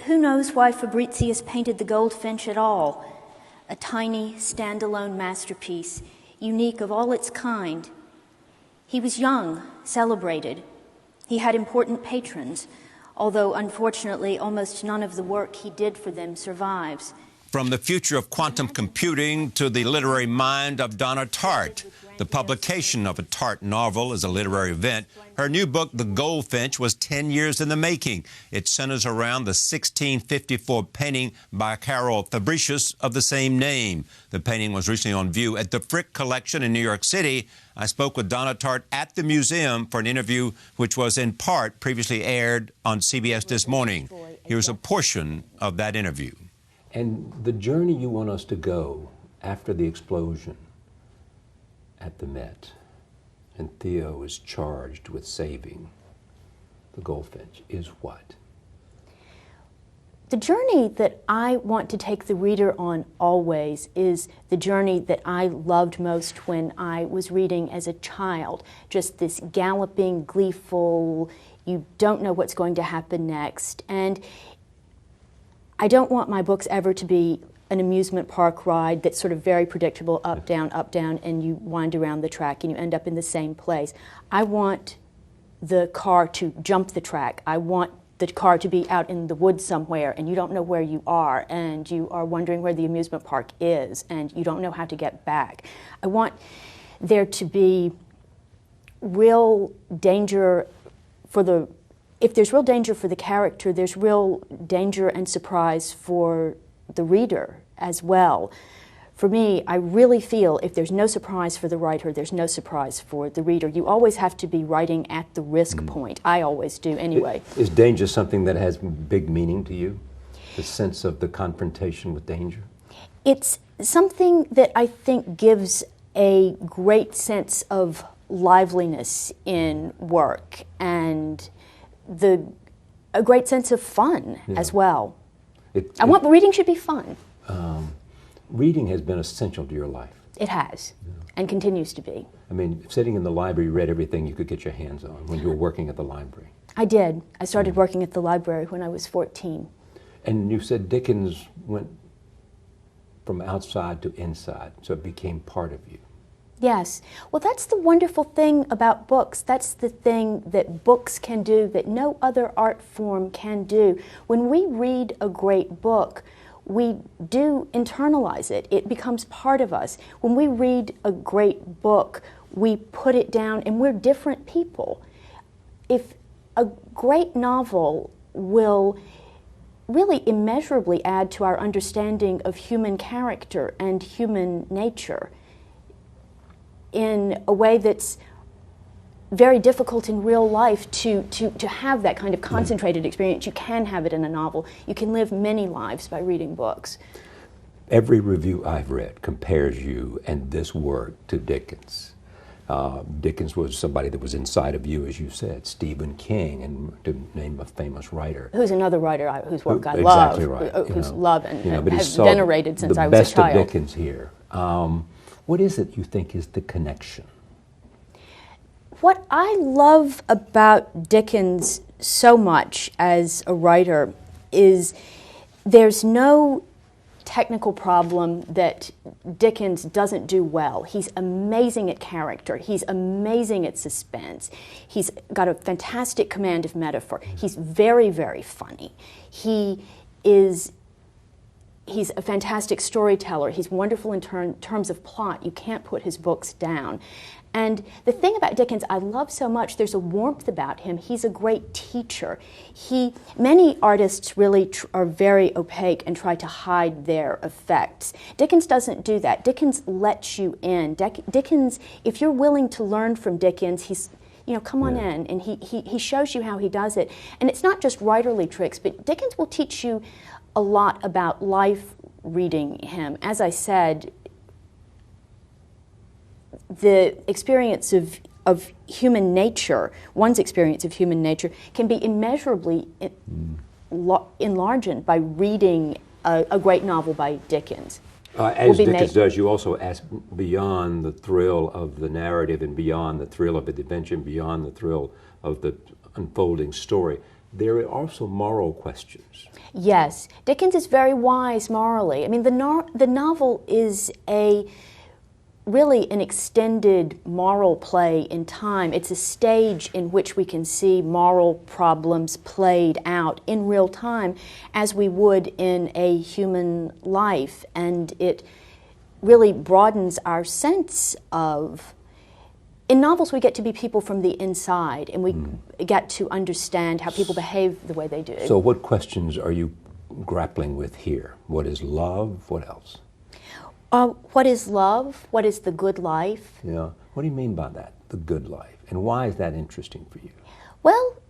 Who knows why Fabritius painted the Goldfinch at all? A tiny, standalone masterpiece, unique of all its kind. He was young, celebrated. He had important patrons, although unfortunately almost none of the work he did for them survives. From the future of quantum computing to the literary mind of Donna Tartt. The publication of a Tartt novel is a literary event. Her new book, The Goldfinch, was 10 years in the making. It centers around the 1654 painting by Carel Fabritius of the same name. The painting was recently on view at the Frick Collection in New York City. I spoke with Donna Tartt at the museum for an interview which was in part previously aired on CBS This Morning. Here's a portion of that interview. And the journey you want us to go after the explosion at the Met, and Theo is charged with saving the Goldfinch, is what? The journey that I want to take the reader on always is the journey that I loved most when I was reading as a child. Just this galloping, gleeful, you don't know what's going to happen next. And I don't want my books ever to be an amusement park ride that's sort of very predictable, up, down, and you wind around the track and you end up in the same place. I want the car to jump the track. I want the car to be out in the woods somewhere and you don't know where you are and you are wondering where the amusement park is and you don't know how to get back. I want there to be real danger for if there's real danger for the character, there's real danger and surprise for the reader as well. For me, I really feel if there's no surprise for the writer, there's no surprise for the reader. You always have to be writing at the risk point. I always do anyway. Is danger something that has big meaning to you? The sense of the confrontation with danger? It's something that I think gives a great sense of liveliness in work and a great sense of fun as well. Reading should be fun. Reading has been essential to your life. It has, and continues to be. I mean, sitting in the library, you read everything you could get your hands on when you were working at the library. I did. I started working at the library when I was 14. And you said Dickens went from outside to inside, so it became part of you. Yes. Well, that's the wonderful thing about books. That's the thing that books can do that no other art form can do. When we read a great book, we do internalize it. It becomes part of us. When we read a great book, we put it down and we're different people. If a great novel will really immeasurably add to our understanding of human character and human nature in a way that's very difficult in real life to have that kind of concentrated experience. You can have it in a novel. You can live many lives by reading books. Every review I've read compares you and this work to Dickens. Dickens was somebody that was inside of you, as you said. Stephen King, and to name a famous writer. Who's another writer whose work I exactly love, right. whose love and have so venerated since I was a child. The best of Dickens here. What is it you think is the connection? What I love about Dickens so much as a writer is there's no technical problem that Dickens doesn't do well. He's amazing at character. He's amazing at suspense. He's got a fantastic command of metaphor. He's very, very funny. He's a fantastic storyteller. He's wonderful in terms of plot. You can't put his books down. And the thing about Dickens I love so much, there's a warmth about him. He's a great teacher. Many artists really are very opaque and try to hide their effects. Dickens doesn't do that. Dickens lets you in. Dickens, if you're willing to learn from Dickens, he's, come on in, and he shows you how he does it. And it's not just writerly tricks, but Dickens will teach you a lot about life reading him. As I said, the experience of human nature, one's experience of human nature, can be immeasurably enlarged by reading a great novel by Dickens. As Dickens does, you also ask beyond the thrill of the narrative and beyond the thrill of the adventure and beyond the thrill of the unfolding story. there are also moral questions. Yes, Dickens is very wise morally. I mean, the novel is really an extended moral play in time. It's a stage in which we can see moral problems played out in real time as we would in a human life, and it really broadens our sense of... In novels, we get to be people from the inside, and we get to understand how people behave the way they do. So what questions are you grappling with here? What is love? What else? What is love? What is the good life? Yeah. What do you mean by that, the good life? And why is that interesting for you? Well,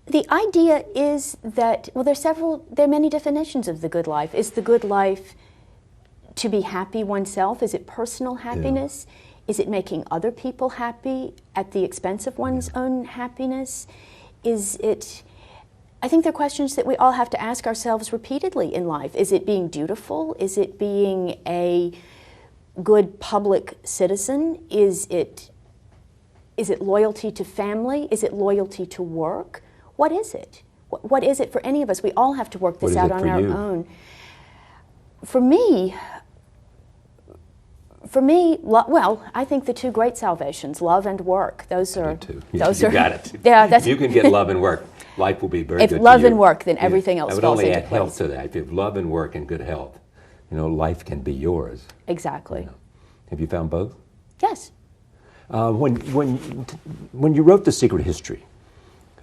the idea is that, well, there are many definitions of the good life. Is the good life to be happy oneself? Is it personal happiness? Yeah. Is it making other people happy at the expense of one's own happiness? Is it... I think they're questions that we all have to ask ourselves repeatedly in life. Is it being dutiful? Is it being a good public citizen? Is it loyalty to family? Is it loyalty to work? What is it? What is it for any of us? We all have to work this out on our own. For me, well, I think the two great salvations, love and work. Those are... You got it. Yeah, that's... If you can get love and work, life will be very good to you. If love and work, then everything else falls into place. I would only add health to that. If you have love and work and good health, life can be yours. Exactly. Have you found both? Yes. When you wrote The Secret History,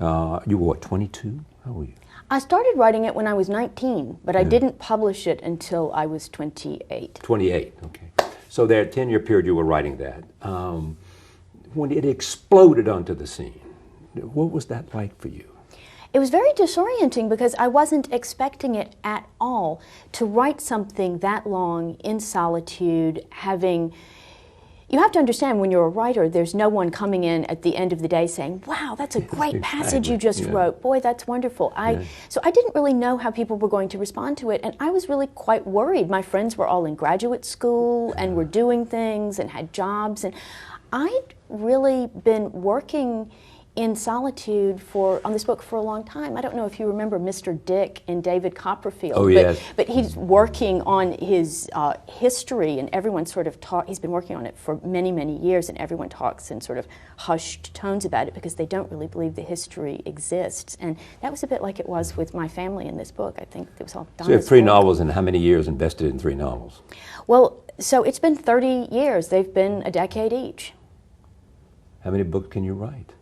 you were what, 22? How old were you? I started writing it when I was 19, but I didn't publish it until I was 28. 28, okay. So there, 10-year period you were writing that. When it exploded onto the scene, what was that like for you? It was very disorienting because I wasn't expecting it at all. To write something that long in solitude, having... You have to understand, when you're a writer, there's no one coming in at the end of the day saying, wow, that's a great passage you just wrote. Boy, that's wonderful. So I didn't really know how people were going to respond to it, and I was really quite worried. My friends were all in graduate school and were doing things and had jobs, and I'd really been working in solitude on this book for a long time. I don't know if you remember Mr. Dick in David Copperfield. Oh, yes. But he's working on his history, and everyone sort of he's been working on it for many, many years, and everyone talks in sort of hushed tones about it because they don't really believe the history exists. And that was a bit like it was with my family in this book. I think it was all Donna's So you have 3 book. novels, and how many years invested in 3 novels? Well, so it's been 30 years. They've been a decade each. How many books can you write?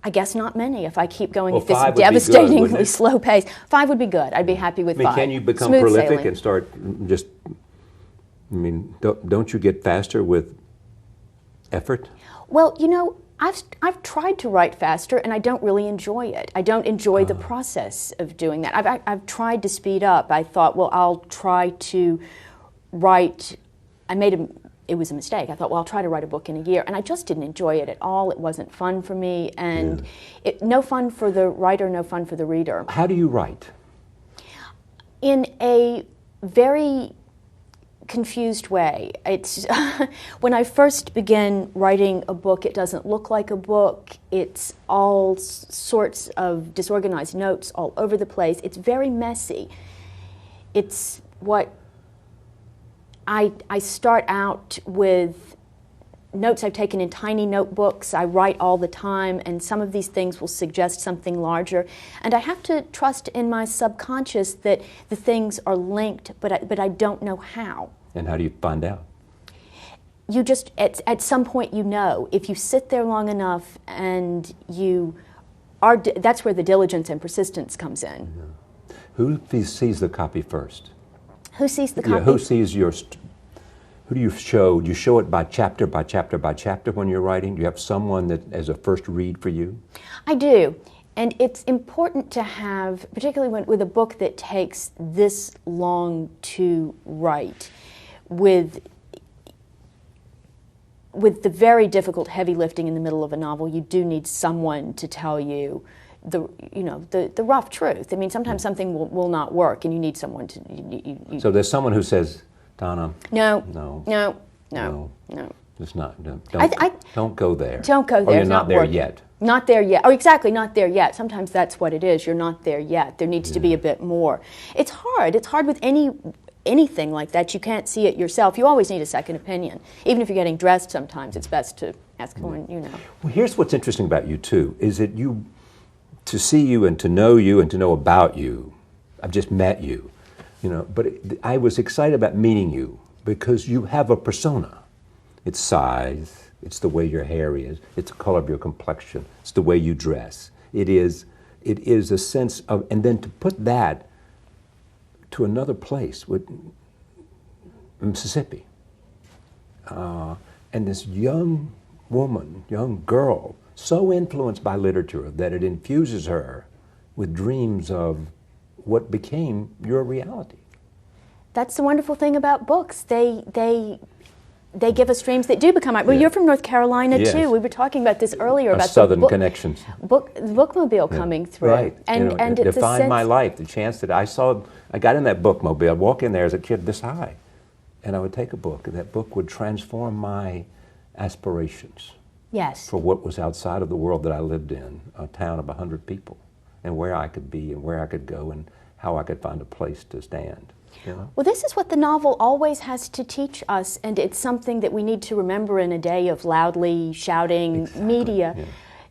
I guess not many if I keep going at this 5 would be devastatingly good, slow pace. 5 would be good. I'd be happy with 5. Can you become Smooth prolific sailing. and start just... don't you get faster with effort? Well, I've tried to write faster, and I don't really enjoy it. I don't enjoy the process of doing that. I've tried to speed up. I thought, well, I'll try to write... It was a mistake. I thought, well, I'll try to write a book in a year, and I just didn't enjoy it at all. It wasn't fun for me, and no fun for the writer, no fun for the reader. How do you write? In a very confused way. It's when I first began writing a book, it doesn't look like a book. It's all sorts of disorganized notes all over the place. It's very messy. It's what I start out with notes I've taken in tiny notebooks. I write all the time, and some of these things will suggest something larger. And I have to trust in my subconscious that the things are linked, but I don't know how. And how do you find out? You just, at some point you know. If you sit there long enough and that's where the diligence and persistence comes in. Yeah. Who sees the copy first? Who sees the copy? Yeah, who sees who do you show? Do you show it by chapter, by chapter, by chapter when you're writing? Do you have someone that as a first read for you? I do. And it's important to have, particularly with a book that takes this long to write, with the very difficult heavy lifting in the middle of a novel, you do need someone to tell you the rough truth. I mean, sometimes something will not work, and you need someone to... So there's someone who says, Donna... No. It's Just not. Don't don't go there. Don't go there. Or you're It's not there working. yet. Not there yet. Oh, exactly, not there yet. Sometimes that's what it is. You're not there yet. There needs to be a bit more. It's hard. It's hard with anything like that. You can't see it yourself. You always need a second opinion. Even if you're getting dressed sometimes, it's best to ask someone you know. Well, here's what's interesting about you, too, is that to see you and to know about you, I've just met you, but I was excited about meeting you because you have a persona. It's size. It's the way your hair is. It's the color of your complexion. It's the way you dress. It is a sense of, and then to put that to another place, with Mississippi, and this young woman, young girl, so influenced by literature that it infuses her with dreams of what became your reality. That's the wonderful thing about books. They give us dreams that do become art. Well, you're from North Carolina, too. We were talking about this earlier about Southern connections. The bookmobile coming through. Right. And it it's defined my life, the chance that I got in that bookmobile, I'd walk in there as a kid this high, and I would take a book, and that book would transform my aspirations. Yes. For what was outside of the world that I lived in, a town of 100 people, and where I could be and where I could go and how I could find a place to stand. Well, this is what the novel always has to teach us, and it's something that we need to remember in a day of loudly shouting media. Yeah.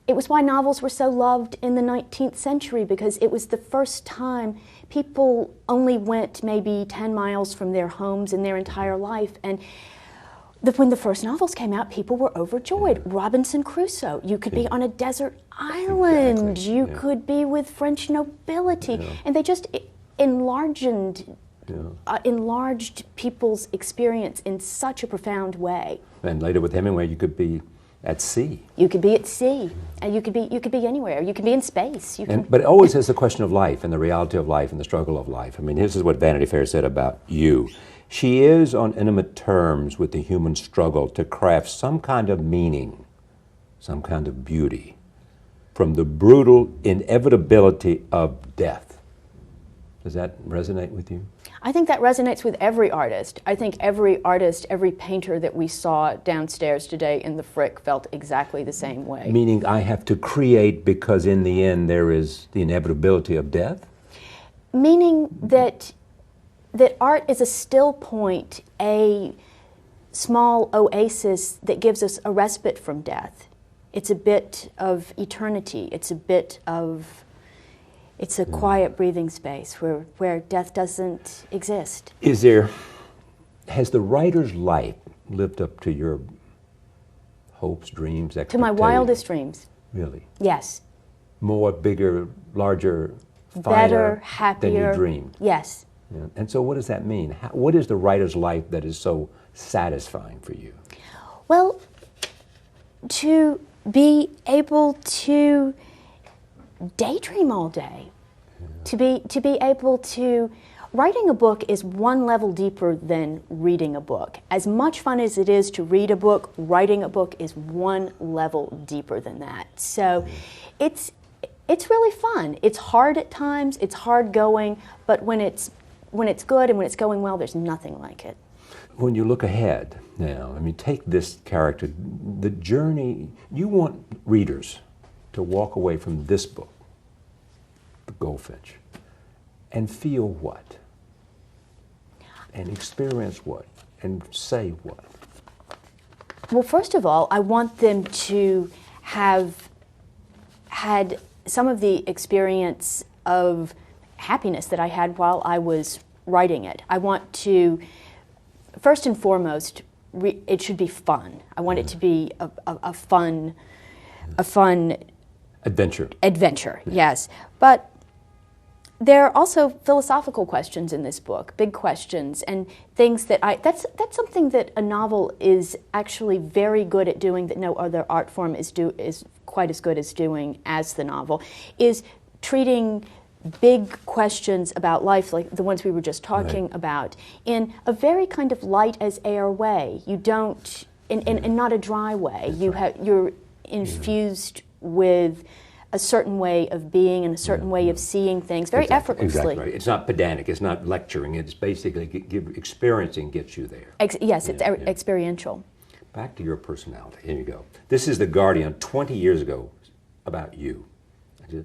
It was why novels were so loved in the 19th century, because it was the first time people only went maybe 10 miles from their homes in their entire life. And when the first novels came out, people were overjoyed. Robinson Crusoe, you could be on a desert island. You could be with French nobility. And they just enlarged people's experience in such a profound way. And later with Hemingway, you could be at sea. You could be at sea, and you could be anywhere. You could be in space. But it always is the question of life and the reality of life and the struggle of life. I mean, this is what Vanity Fair said about you. She is on intimate terms with the human struggle to craft some kind of meaning, some kind of beauty, from the brutal inevitability of death. Does that resonate with you? I think that resonates with every artist. I think every artist, every painter that we saw downstairs today in the Frick felt exactly the same way. Meaning I have to create because in the end there is the inevitability of death? Meaning that art is a still point, a small oasis that gives us a respite from death. It's a bit of eternity. It's a quiet breathing space where death doesn't exist. Has the writer's life lived up to your hopes, dreams, expectations? To my wildest dreams. Really? Yes. More, bigger, larger, finer, better, happier. Than you dreamed? Yes. Yeah. And so what does that mean? What is the writer's life that is so satisfying for you? Well, to be able to daydream all day, to be able to, writing a book is one level deeper than reading a book. As much fun as it is to read a book, writing a book is one level deeper than that. So it's really fun. It's hard at times, it's hard going, but when it's good and when it's going well, there's nothing like it. When you look ahead now, I mean, take this character, the journey, you want readers to walk away from this book, The Goldfinch, and feel what? And experience what? And say what? Well, first of all, I want them to have had some of the experience of happiness that I had while I was writing it. I want to, first and foremost, it should be fun. I want it to be a fun adventure, yes. But there are also philosophical questions in this book, big questions, and things that that's something that a novel is actually very good at doing that no other art form is quite as good as doing as the novel, is treating big questions about life, like the ones we were just talking about, in a very kind of light as air way. You don't, in not a dry way. You're infused with a certain way of being and a certain way of seeing things very effortlessly. Exactly right. It's not pedantic, it's not lecturing, it's basically experiencing gets you there. Yes, it's experiential. Back to your personality, here you go. This is The Guardian 20 years ago, about you.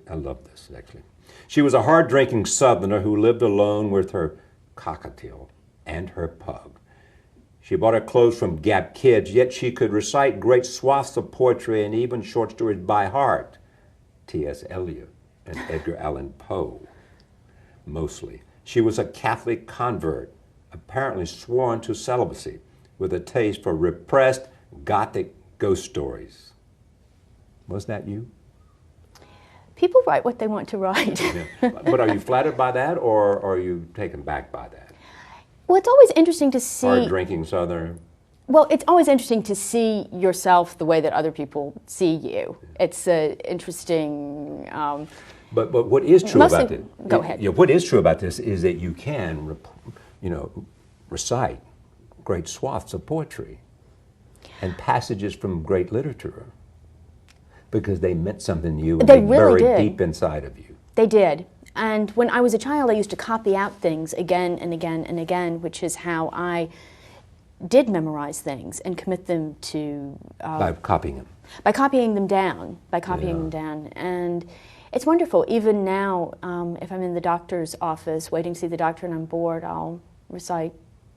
I love this, actually. She was a hard-drinking Southerner who lived alone with her cockatiel and her pug. She bought her clothes from Gap Kids, yet she could recite great swaths of poetry and even short stories by heart. T.S. Eliot and Edgar Allan Poe, mostly. She was a Catholic convert, apparently sworn to celibacy, with a taste for repressed Gothic ghost stories. Was that you? People write what they want to write. Yeah. But are you flattered by that, or are you taken back by that? Well, it's always interesting to see... Hard-drinking Southern. Well, it's always interesting to see yourself the way that other people see you. It's interesting... But what is true about this? Go ahead. What is true about this is that you can, recite great swaths of poetry and passages from great literature because they meant something to you and they really buried did. deep inside of you. They did. And when I was a child, I used to copy out things again and again and again, which is how I did memorize things and commit them to... by copying them. By copying them down. And it's wonderful. Even now, if I'm in the doctor's office waiting to see the doctor and I'm bored, I'll recite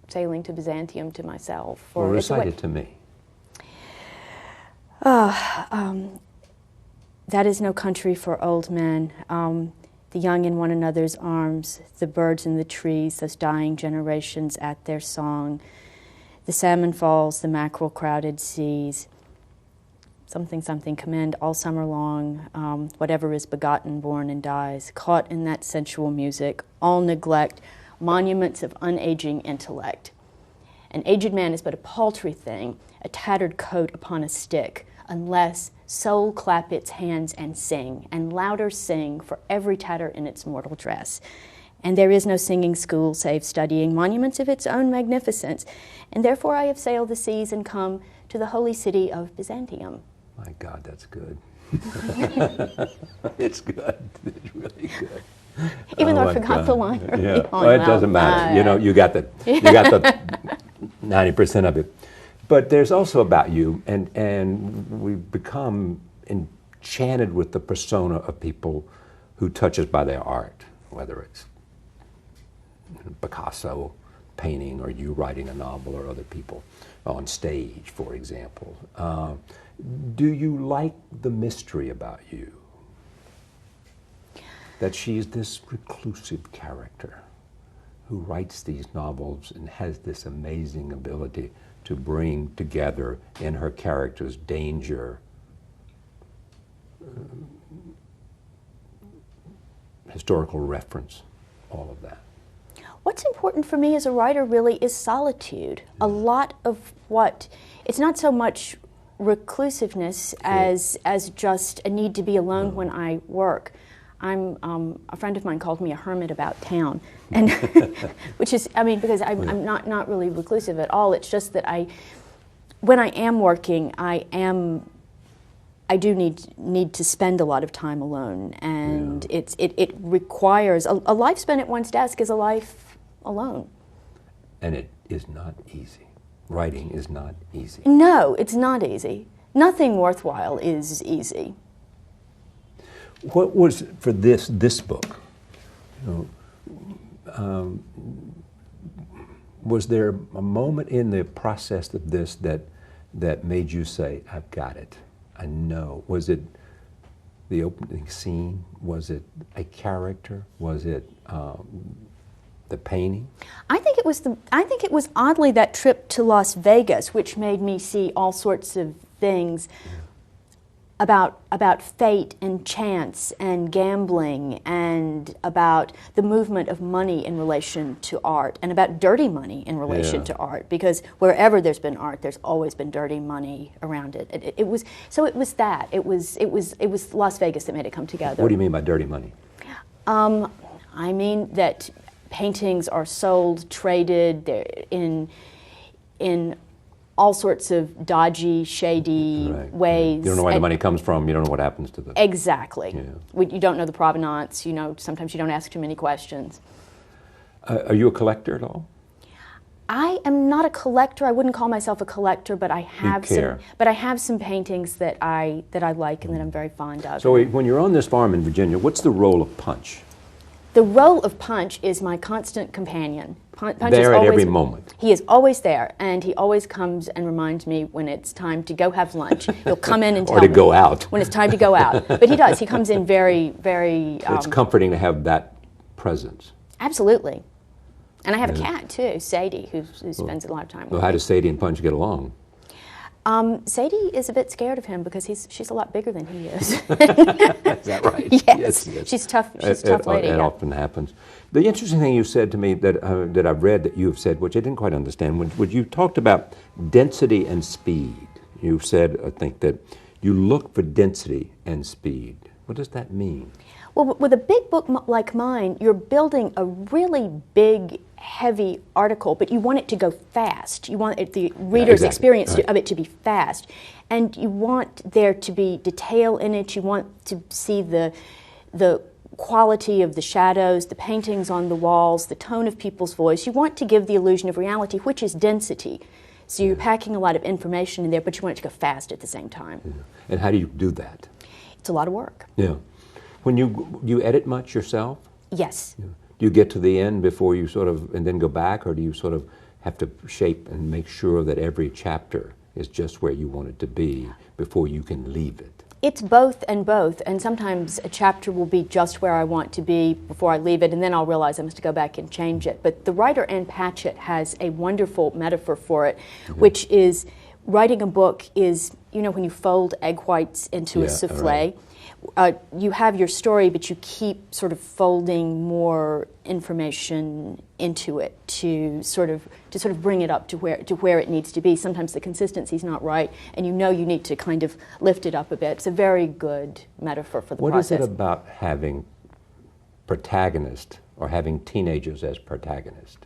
Sailing to Byzantium to myself. Or recite it to me. That is no country for old men. The young in one another's arms, the birds in the trees, those dying generations at their song. The salmon falls, the mackerel crowded seas. Something, something, commend all summer long, whatever is begotten, born, and dies. Caught in that sensual music, all neglect, monuments of unaging intellect. An aged man is but a paltry thing, a tattered coat upon a stick, unless soul clap its hands and sing, and louder sing for every tatter in its mortal dress. And there is no singing school save studying monuments of its own magnificence, and therefore I have sailed the seas and come to the holy city of Byzantium. My God, that's good. It's good. It's really good. Even though I forgot the line. Yeah. Well, it doesn't matter. You got the 90% of it. But there's also about you, and we've become enchanted with the persona of people who touch us by their art, whether it's Picasso painting or you writing a novel or other people on stage, for example. Do you like the mystery about you? That she's this reclusive character who writes these novels and has this amazing ability to bring together in her characters danger, historical reference, all of that. What's important for me as a writer really is solitude. A lot of it's not so much reclusiveness as just a need to be alone when I work. A friend of mine called me a hermit about town, and which is, because I'm not really reclusive at all. It's just that when I am working, I do need to spend a lot of time alone, and it requires a life spent at one's desk is a life alone. And it is not easy. Writing is not easy. No, it's not easy. Nothing worthwhile is easy. What was for this book? Was there a moment in the process of this that made you say, "I've got it. I know"? Was it the opening scene? Was it a character? Was it the painting? I think it was oddly that trip to Las Vegas, which made me see all sorts of things about fate and chance and gambling, and about the movement of money in relation to art, and about dirty money in relation to art, because wherever there's been art, there's always been dirty money around it. It was Las Vegas that made it come together. What do you mean by dirty money? I mean that paintings are sold, traded in all sorts of dodgy, shady ways. You don't know where the money comes from. You don't know what happens to the... Exactly. Yeah. You don't know the provenance. Sometimes you don't ask too many questions. Are you a collector at all? I am not a collector. I wouldn't call myself a collector, but I have some paintings that I like and that I'm very fond of. So when you're on this farm in Virginia, what's the role of Punch? The role of Punch is my constant companion. Punch there at every moment. He is always there, and he always comes and reminds me when it's time to go have lunch. He'll come in and tell me. Or to go out. When it's time to go out. But he does. He comes in very, very... it's comforting to have that presence. Absolutely. And I have a cat, too, Sadie, who spends a lot of time with me. Well, how does Sadie and Punch get along? Sadie is a bit scared of him because she's a lot bigger than he is. Is that right? Yes. She's tough. She's a tough lady. It often happens. The interesting thing you said to me that I've read that you have said, which I didn't quite understand, when you talked about density and speed. You said, I think, that you look for density and speed. What does that mean? Well, with a big book like mine, you're building a really big, heavy article, but you want it to go fast. You want the reader's experience of it to be fast. And you want there to be detail in it. You want to see the quality of the shadows, the paintings on the walls, the tone of people's voice. You want to give the illusion of reality, which is density. So you're packing a lot of information in there, but you want it to go fast at the same time. Yeah. And how do you do that? It's a lot of work. Yeah. When you edit much yourself? Yes. Yeah. Do you get to the end before you and then go back, or do you sort of have to shape and make sure that every chapter is just where you want it to be before you can leave it? It's both, and sometimes a chapter will be just where I want to be before I leave it, and then I'll realize I must go back and change it. But the writer Ann Patchett has a wonderful metaphor for it, which is writing a book is, when you fold egg whites into a souffle. You have your story, but you keep sort of folding more information into it to sort of bring it up to where it needs to be. Sometimes the consistency's not right, and you need to kind of lift it up a bit. It's a very good metaphor for the process. What is it about having protagonists or having teenagers as protagonists?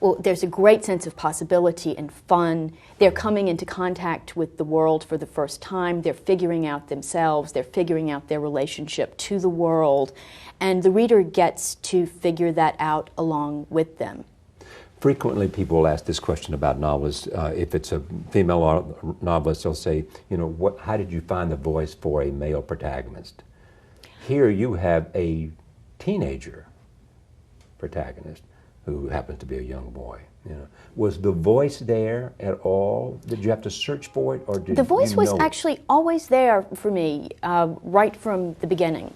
Well, there's a great sense of possibility and fun. They're coming into contact with the world for the first time. They're figuring out themselves. They're figuring out their relationship to the world. And the reader gets to figure that out along with them. Frequently people will ask this question about novelists. If it's a female novelist, they'll say, how did you find the voice for a male protagonist? Here you have a teenager protagonist who happens to be a young boy. Was the voice there at all? Did you have to search for it, or did the voice was it? Actually always there for me, right from the beginning.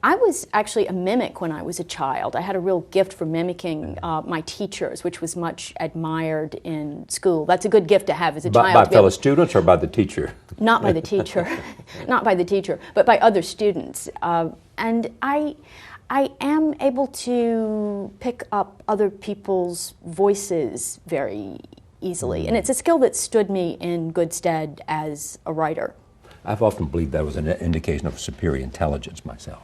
I was actually a mimic when I was a child. I had a real gift for mimicking my teachers, which was much admired in school. That's a good gift to have as a child. By fellow students or by the teacher? Not by the teacher, not by the teacher, but by other students. And I am able to pick up other people's voices very easily, and it's a skill that stood me in good stead as a writer. I've often believed that was an indication of superior intelligence myself.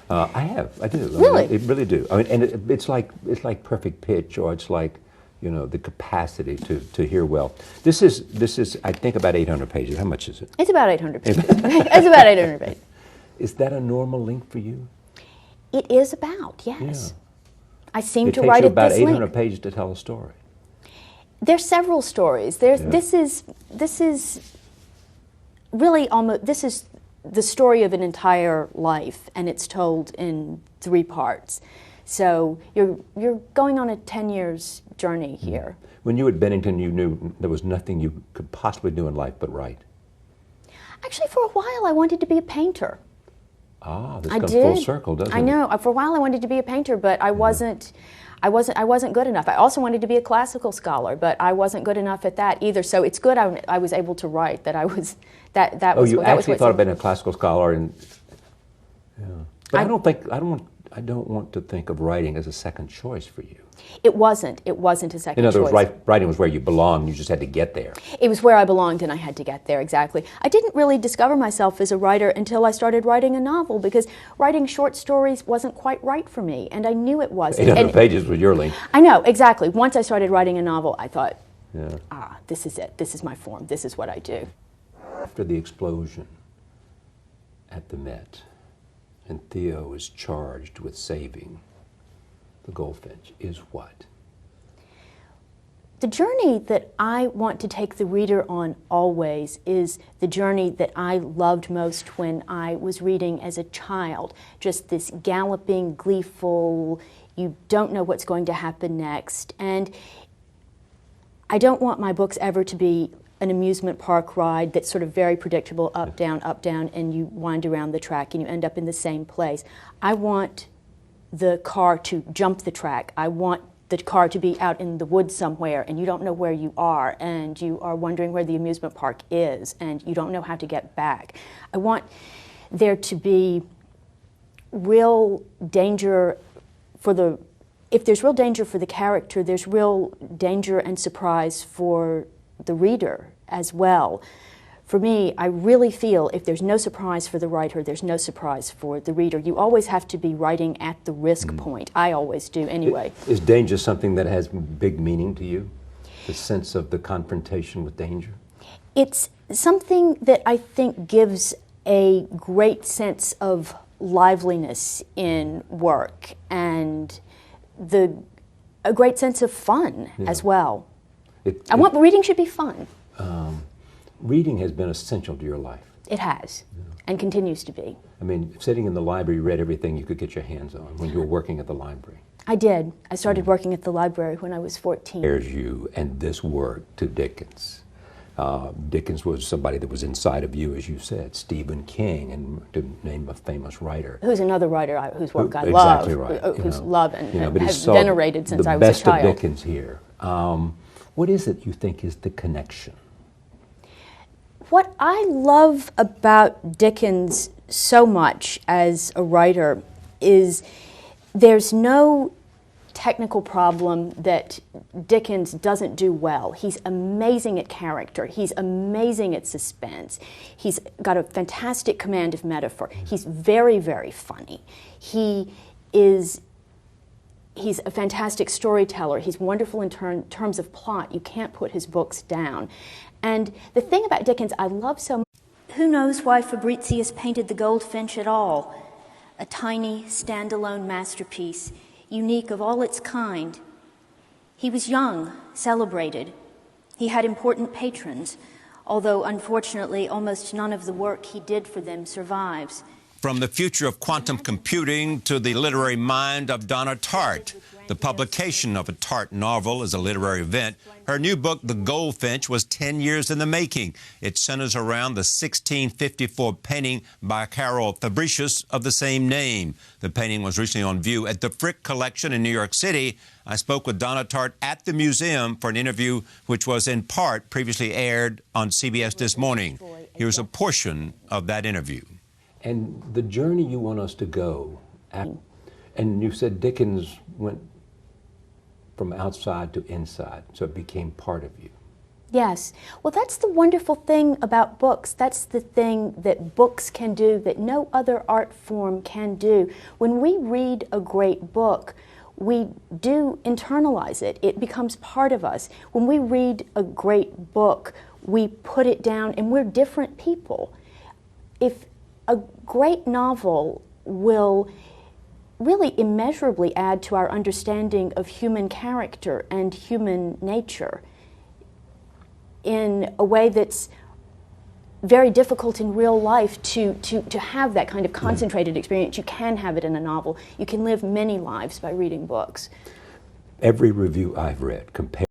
I do. Really? I really do. I mean, and it's like perfect pitch, or it's like, the capacity to hear well. This is I think about 800 pages. How much is it? It's about 800 pages. It's about 800 pages. Is that a normal length for you? It is about, yes. Yeah. I seem to write it this length. It takes you about 800 pages to tell a story. There's several stories. This is really this is the story of an entire life, and it's told in 3 parts. So you're going on a 10 years journey here. When you were at Bennington, you knew there was nothing you could possibly do in life but write. Actually, for a while, I wanted to be a painter. Ah, this comes full circle, doesn't it? I know. For a while, I wanted to be a painter, but I wasn't good enough. I also wanted to be a classical scholar, but I wasn't good enough at that either. So it's good I was able to write. That was. Oh, you actually thought of being a classical scholar, and yeah. But I don't want to think of writing as a second choice for you. It wasn't a second choice. In other words, writing was where you belonged. You just had to get there. It was where I belonged, and I had to get there, exactly. I didn't really discover myself as a writer until I started writing a novel, because writing short stories wasn't quite right for me, and I knew it wasn't. 800 pages was your length. I know, exactly. Once I started writing a novel, I thought, yeah. This is it. This is my form. This is what I do. After the explosion at the Met, and Theo is charged with saving the Goldfinch, is what? The journey that I want to take the reader on always is the journey that I loved most when I was reading as a child. Just this galloping, gleeful, you don't know what's going to happen next. And I don't want my books ever to be an amusement park ride that's sort of very predictable, up, down, and you wind around the track and you end up in the same place. I want the car to jump the track. I want the car to be out in the woods somewhere and you don't know where you are and you are wondering where the amusement park is and you don't know how to get back. I want there to be real danger if there's real danger for the character, there's real danger and surprise for the reader as well. For me, I really feel if there's no surprise for the writer, there's no surprise for the reader. You always have to be writing at the risk point. I always do anyway. Is danger something that has big meaning to you? The sense of the confrontation with danger? It's something that I think gives a great sense of liveliness in work and a great sense of fun as well. Reading should be fun. Reading has been essential to your life. It has, and continues to be. I mean, sitting in the library, you read everything you could get your hands on when you were working at the library. I did. I started working at the library when I was 14. There's you and this work to Dickens. Dickens was somebody that was inside of you, as you said. Stephen King, and to name a famous writer. Who's another writer whose work I love. Exactly right. Whose love and have so venerated since I was a child. The best of Dickens here. What is it you think is the connection? What I love about Dickens so much as a writer is there's no technical problem that Dickens doesn't do well. He's amazing at character. He's amazing at suspense. He's got a fantastic command of metaphor. He's very, very funny. He's a fantastic storyteller. He's wonderful in terms of plot. You can't put his books down. And the thing about Dickens I love so much, who knows why Fabritius painted the Goldfinch at all? A tiny, standalone masterpiece, unique of all its kind. He was young, celebrated. He had important patrons, although unfortunately almost none of the work he did for them survives. From the future of quantum computing to the literary mind of Donna Tartt. The publication of a Tartt novel is a literary event. Her new book, The Goldfinch, was 10 years in the making. It centers around the 1654 painting by Carel Fabritius of the same name. The painting was recently on view at the Frick Collection in New York City. I spoke with Donna Tartt at the museum for an interview which was in part previously aired on CBS This Morning. Here's a portion of that interview. And the journey you want us to go, and you said Dickens went from outside to inside, so it became part of you. Yes. Well, that's the wonderful thing about books. That's the thing that books can do that no other art form can do. When we read a great book, we do internalize it. It becomes part of us. When we read a great book, we put it down and we're different people. If a great novel will really immeasurably add to our understanding of human character and human nature in a way that's very difficult in real life to have that kind of concentrated experience. You can have it in a novel. You can live many lives by reading books. Every review I've read compares